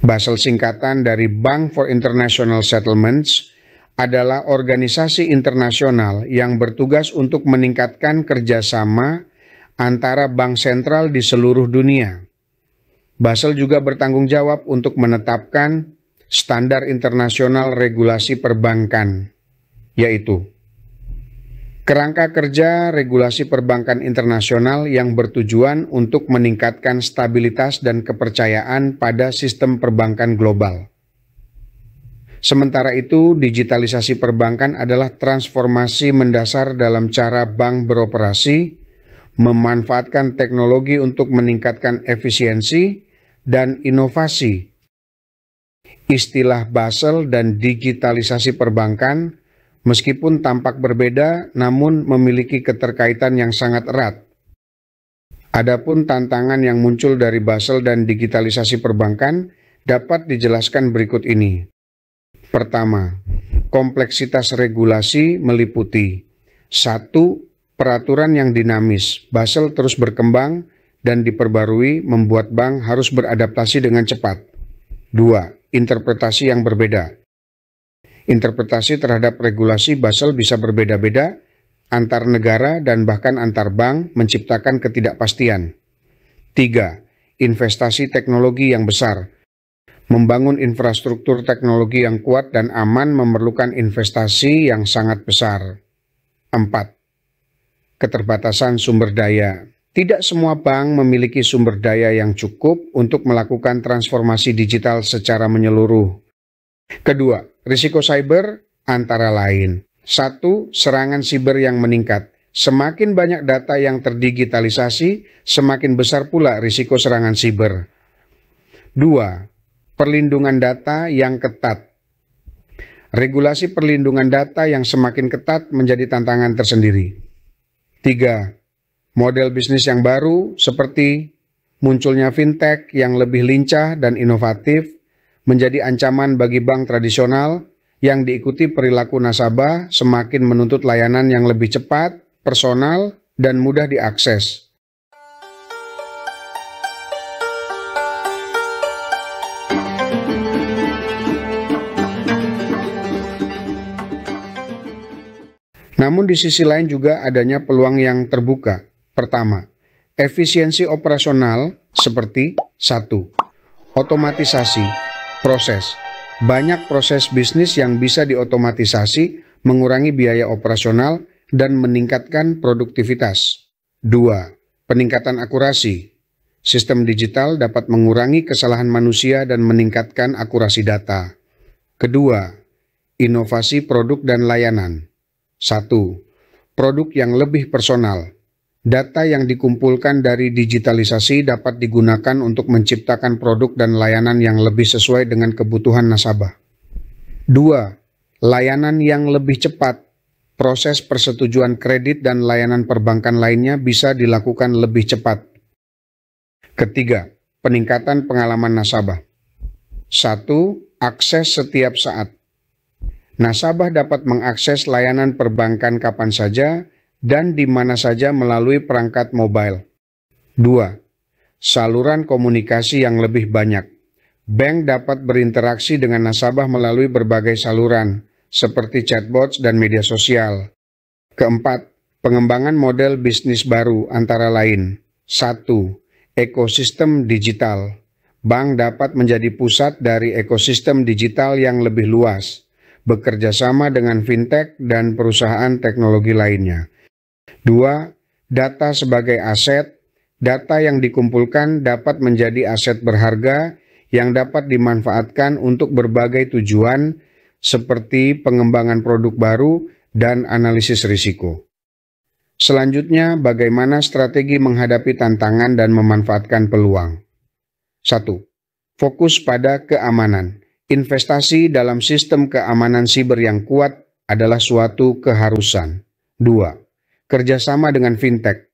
Basel singkatan dari Bank for International Settlements adalah organisasi internasional yang bertugas untuk meningkatkan kerjasama antara bank sentral di seluruh dunia. Basel juga bertanggung jawab untuk menetapkan standar internasional regulasi perbankan, yaitu kerangka kerja regulasi perbankan internasional yang bertujuan untuk meningkatkan stabilitas dan kepercayaan pada sistem perbankan global. Sementara itu, digitalisasi perbankan adalah transformasi mendasar dalam cara bank beroperasi, memanfaatkan teknologi untuk meningkatkan efisiensi dan inovasi. Istilah Basel dan digitalisasi perbankan meskipun tampak berbeda, namun memiliki keterkaitan yang sangat erat. Adapun tantangan yang muncul dari Basel dan digitalisasi perbankan dapat dijelaskan berikut ini. Pertama, kompleksitas regulasi meliputi 1. Peraturan yang dinamis. Basel terus berkembang dan diperbarui membuat bank harus beradaptasi dengan cepat. 2. Interpretasi yang berbeda. Interpretasi terhadap regulasi Basel bisa berbeda-beda antar negara dan bahkan antar bank, menciptakan ketidakpastian. 3. Investasi teknologi yang besar. Membangun infrastruktur teknologi yang kuat dan aman memerlukan investasi yang sangat besar. 4. Keterbatasan sumber daya. Tidak semua bank memiliki sumber daya yang cukup untuk melakukan transformasi digital secara menyeluruh. Kedua, risiko cyber antara lain. 1. Serangan siber yang meningkat. Semakin banyak data yang terdigitalisasi, semakin besar pula risiko serangan siber. 2. Perlindungan data yang ketat. Regulasi perlindungan data yang semakin ketat menjadi tantangan tersendiri. 3. Model bisnis yang baru seperti munculnya fintech yang lebih lincah dan inovatif menjadi ancaman bagi bank tradisional yang diikuti perilaku nasabah semakin menuntut layanan yang lebih cepat, personal, dan mudah diakses. Namun di sisi lain juga adanya peluang yang terbuka. Pertama, efisiensi operasional seperti 1. Otomatisasi proses. Banyak proses bisnis yang bisa diotomatisasi, mengurangi biaya operasional, dan meningkatkan produktivitas. 2. Peningkatan akurasi. Sistem digital dapat mengurangi kesalahan manusia dan meningkatkan akurasi data. Kedua, inovasi produk dan layanan. 1. Produk yang lebih personal. Data yang dikumpulkan dari digitalisasi dapat digunakan untuk menciptakan produk dan layanan yang lebih sesuai dengan kebutuhan nasabah. 2. Layanan yang lebih cepat. Proses persetujuan kredit dan layanan perbankan lainnya bisa dilakukan lebih cepat. Ketiga, peningkatan pengalaman nasabah. 1. Akses setiap saat. Nasabah dapat mengakses layanan perbankan kapan saja dan di mana saja melalui perangkat mobile. 2. Saluran komunikasi yang lebih banyak. Bank dapat berinteraksi dengan nasabah melalui berbagai saluran, seperti chatbots dan media sosial. Keempat, pengembangan model bisnis baru antara lain. 1. Ekosistem digital. Bank dapat menjadi pusat dari ekosistem digital yang lebih luas, bekerja sama dengan fintech dan perusahaan teknologi lainnya. 2. Data sebagai aset. Data yang dikumpulkan dapat menjadi aset berharga yang dapat dimanfaatkan untuk berbagai tujuan seperti pengembangan produk baru dan analisis risiko. Selanjutnya, bagaimana strategi menghadapi tantangan dan memanfaatkan peluang. 1. Fokus pada keamanan. Investasi dalam sistem keamanan siber yang kuat adalah suatu keharusan. 2. Kerjasama dengan fintech.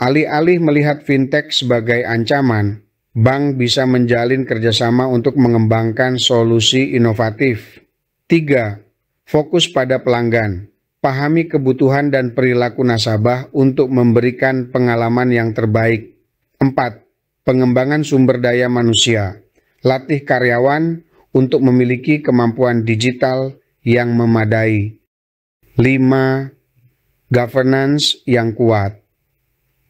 Alih-alih melihat fintech sebagai ancaman, bank bisa menjalin kerjasama untuk mengembangkan solusi inovatif. 3. Fokus pada pelanggan. Pahami kebutuhan dan perilaku nasabah untuk memberikan pengalaman yang terbaik. 4. Pengembangan sumber daya manusia. latih karyawan untuk memiliki kemampuan digital yang memadai. 5. Governance yang kuat.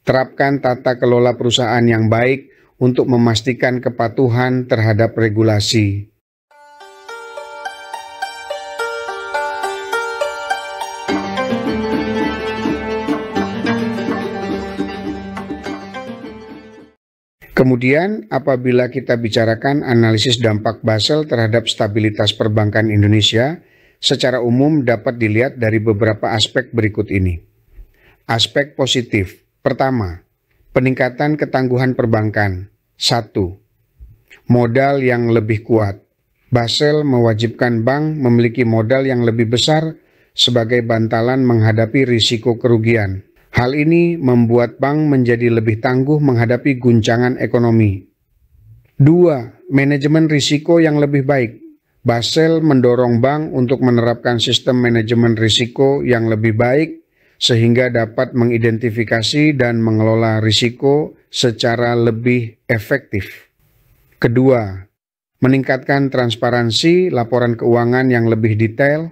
Terapkan tata kelola perusahaan yang baik untuk memastikan kepatuhan terhadap regulasi. Kemudian, apabila kita bicarakan analisis dampak Basel terhadap stabilitas perbankan Indonesia, secara umum dapat dilihat dari beberapa aspek berikut ini. Aspek positif. Pertama, peningkatan ketangguhan perbankan. 1. Modal yang lebih kuat. Basel mewajibkan bank memiliki modal yang lebih besar sebagai bantalan menghadapi risiko kerugian. Hal ini membuat bank menjadi lebih tangguh menghadapi guncangan ekonomi. 2. Manajemen risiko yang lebih baik. Basel mendorong bank untuk menerapkan sistem manajemen risiko yang lebih baik sehingga dapat mengidentifikasi dan mengelola risiko secara lebih efektif. Kedua, meningkatkan transparansi laporan keuangan yang lebih detail.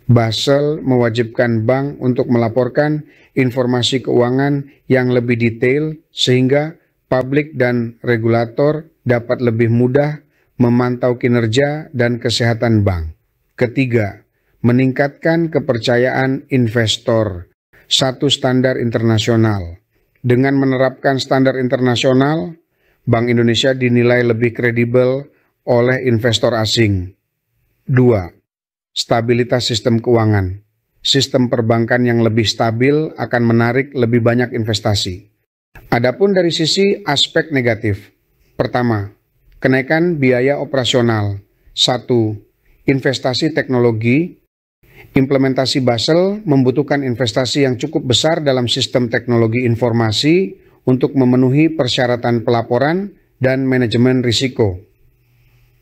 Basel mewajibkan bank untuk melaporkan informasi keuangan yang lebih detail sehingga publik dan regulator dapat lebih mudah memantau kinerja dan kesehatan bank. Ketiga, meningkatkan kepercayaan investor. 1 standar internasional. Dengan menerapkan standar internasional, Bank Indonesia dinilai lebih kredibel oleh investor asing. 2. Stabilitas sistem keuangan. Sistem perbankan yang lebih stabil akan menarik lebih banyak investasi. Adapun dari sisi aspek negatif. Pertama, kenaikan biaya operasional. 1. Investasi teknologi. Implementasi Basel membutuhkan investasi yang cukup besar dalam sistem teknologi informasi untuk memenuhi persyaratan pelaporan dan manajemen risiko.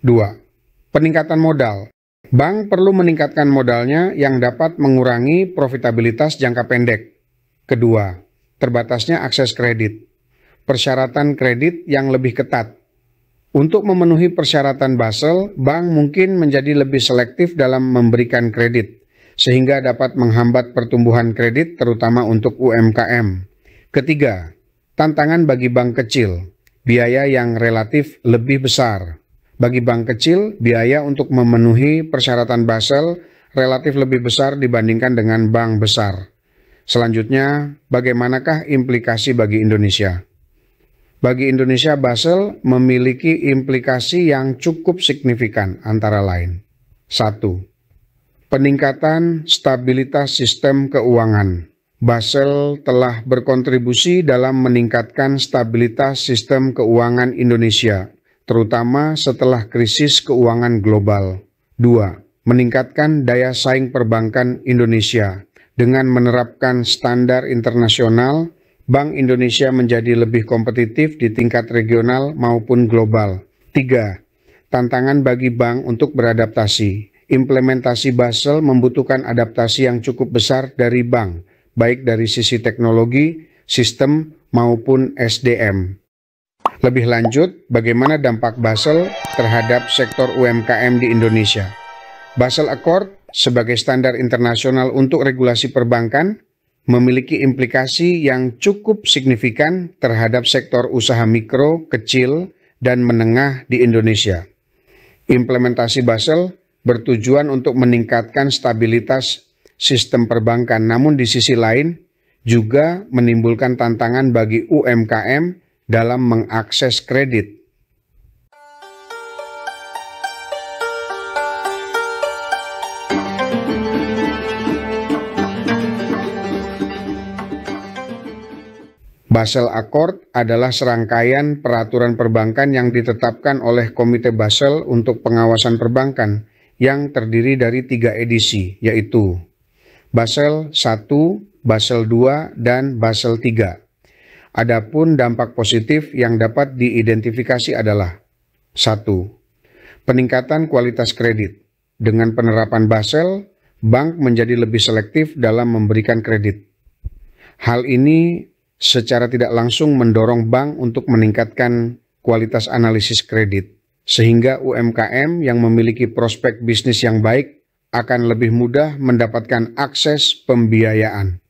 2. Peningkatan modal. Bank perlu meningkatkan modalnya yang dapat mengurangi profitabilitas jangka pendek. Kedua, terbatasnya akses kredit. Persyaratan kredit yang lebih ketat. Untuk memenuhi persyaratan Basel, bank mungkin menjadi lebih selektif dalam memberikan kredit, sehingga dapat menghambat pertumbuhan kredit terutama untuk UMKM. Ketiga, tantangan bagi bank kecil. Biaya yang relatif lebih besar. Bagi bank kecil, biaya untuk memenuhi persyaratan Basel relatif lebih besar dibandingkan dengan bank besar. Selanjutnya, bagaimanakah implikasi bagi Indonesia? Bagi Indonesia, Basel memiliki implikasi yang cukup signifikan antara lain. 1. Peningkatan stabilitas sistem keuangan. Basel telah berkontribusi dalam meningkatkan stabilitas sistem keuangan Indonesia, terutama setelah krisis keuangan global. 2. Meningkatkan daya saing perbankan Indonesia. Dengan menerapkan standar internasional, Bank Indonesia menjadi lebih kompetitif di tingkat regional maupun global. 3. Tantangan bagi bank untuk beradaptasi. Implementasi Basel membutuhkan adaptasi yang cukup besar dari bank, baik dari sisi teknologi, sistem, maupun SDM. Lebih lanjut, bagaimana dampak Basel terhadap sektor UMKM di Indonesia? Basel Accord sebagai standar internasional untuk regulasi perbankan memiliki implikasi yang cukup signifikan terhadap sektor usaha mikro, kecil, dan menengah di Indonesia. Implementasi Basel bertujuan untuk meningkatkan stabilitas sistem perbankan, namun di sisi lain juga menimbulkan tantangan bagi UMKM dalam mengakses kredit. Basel Accord adalah serangkaian peraturan perbankan yang ditetapkan oleh Komite Basel untuk pengawasan perbankan yang terdiri dari 3 edisi, yaitu Basel I, Basel II, dan Basel III. Adapun dampak positif yang dapat diidentifikasi adalah 1. Peningkatan kualitas kredit. Dengan penerapan Basel, bank menjadi lebih selektif dalam memberikan kredit. Hal ini secara tidak langsung mendorong bank untuk meningkatkan kualitas analisis kredit. sehingga UMKM yang memiliki prospek bisnis yang baik akan lebih mudah mendapatkan akses pembiayaan.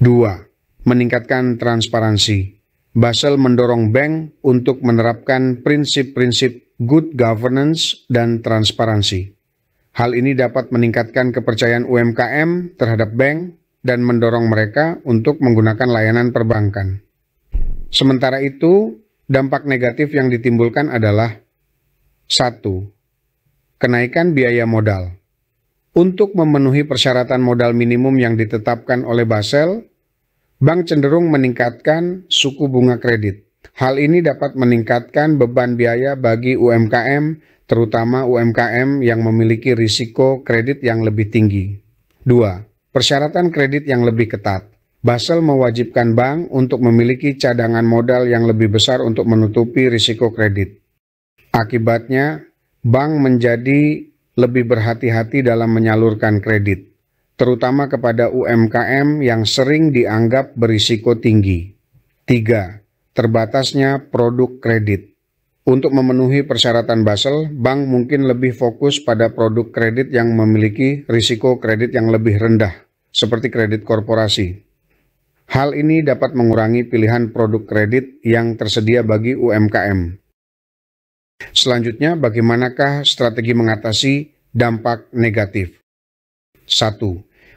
2. Meningkatkan transparansi. Basel mendorong bank untuk menerapkan prinsip-prinsip good governance dan transparansi. Hal ini dapat meningkatkan kepercayaan UMKM terhadap bank dan mendorong mereka untuk menggunakan layanan perbankan. Sementara itu, dampak negatif yang ditimbulkan adalah 1. Kenaikan biaya modal. Untuk memenuhi persyaratan modal minimum yang ditetapkan oleh Basel, bank cenderung meningkatkan suku bunga kredit. Hal ini dapat meningkatkan beban biaya bagi UMKM, terutama UMKM yang memiliki risiko kredit yang lebih tinggi. 2. Persyaratan kredit yang lebih ketat. Basel mewajibkan bank untuk memiliki cadangan modal yang lebih besar untuk menutupi risiko kredit. Akibatnya, bank menjadi lebih berhati-hati dalam menyalurkan kredit, terutama kepada UMKM yang sering dianggap berisiko tinggi. 3. Terbatasnya produk kredit. Untuk memenuhi persyaratan Basel, bank mungkin lebih fokus pada produk kredit yang memiliki risiko kredit yang lebih rendah, seperti kredit korporasi. Hal ini dapat mengurangi pilihan produk kredit yang tersedia bagi UMKM. Selanjutnya, bagaimanakah strategi mengatasi dampak negatif? 1.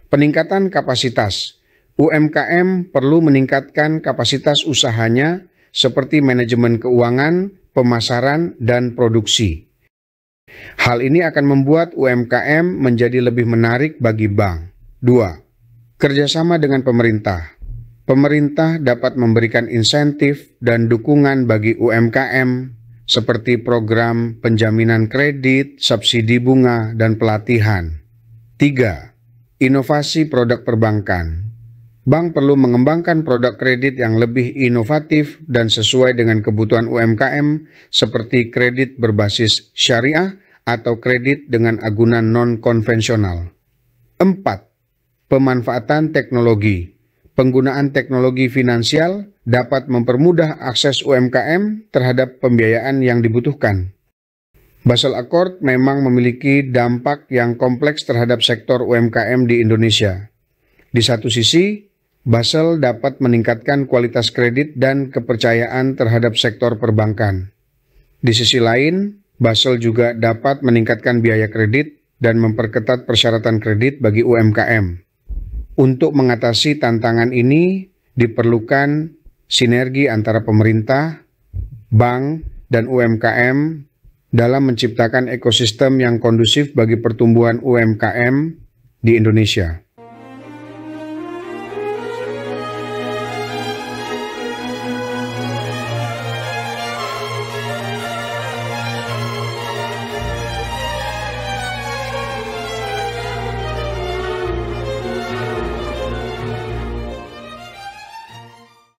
Peningkatan kapasitas. UMKM perlu meningkatkan kapasitas usahanya seperti manajemen keuangan, pemasaran, dan produksi. Hal ini akan membuat UMKM menjadi lebih menarik bagi bank. 2. Kerjasama dengan pemerintah. Pemerintah dapat memberikan insentif dan dukungan bagi UMKM seperti program penjaminan kredit, subsidi bunga, dan pelatihan. 3. Inovasi produk perbankan. Bank perlu mengembangkan produk kredit yang lebih inovatif dan sesuai dengan kebutuhan UMKM seperti kredit berbasis syariah atau kredit dengan agunan non-konvensional. 4. Pemanfaatan teknologi. Penggunaan teknologi finansial dapat mempermudah akses UMKM terhadap pembiayaan yang dibutuhkan. Basel Accord memang memiliki dampak yang kompleks terhadap sektor UMKM di Indonesia. Di satu sisi, Basel dapat meningkatkan kualitas kredit dan kepercayaan terhadap sektor perbankan. Di sisi lain, Basel juga dapat meningkatkan biaya kredit dan memperketat persyaratan kredit bagi UMKM. Untuk mengatasi tantangan ini, diperlukan sinergi antara pemerintah, bank, dan UMKM dalam menciptakan ekosistem yang kondusif bagi pertumbuhan UMKM di Indonesia.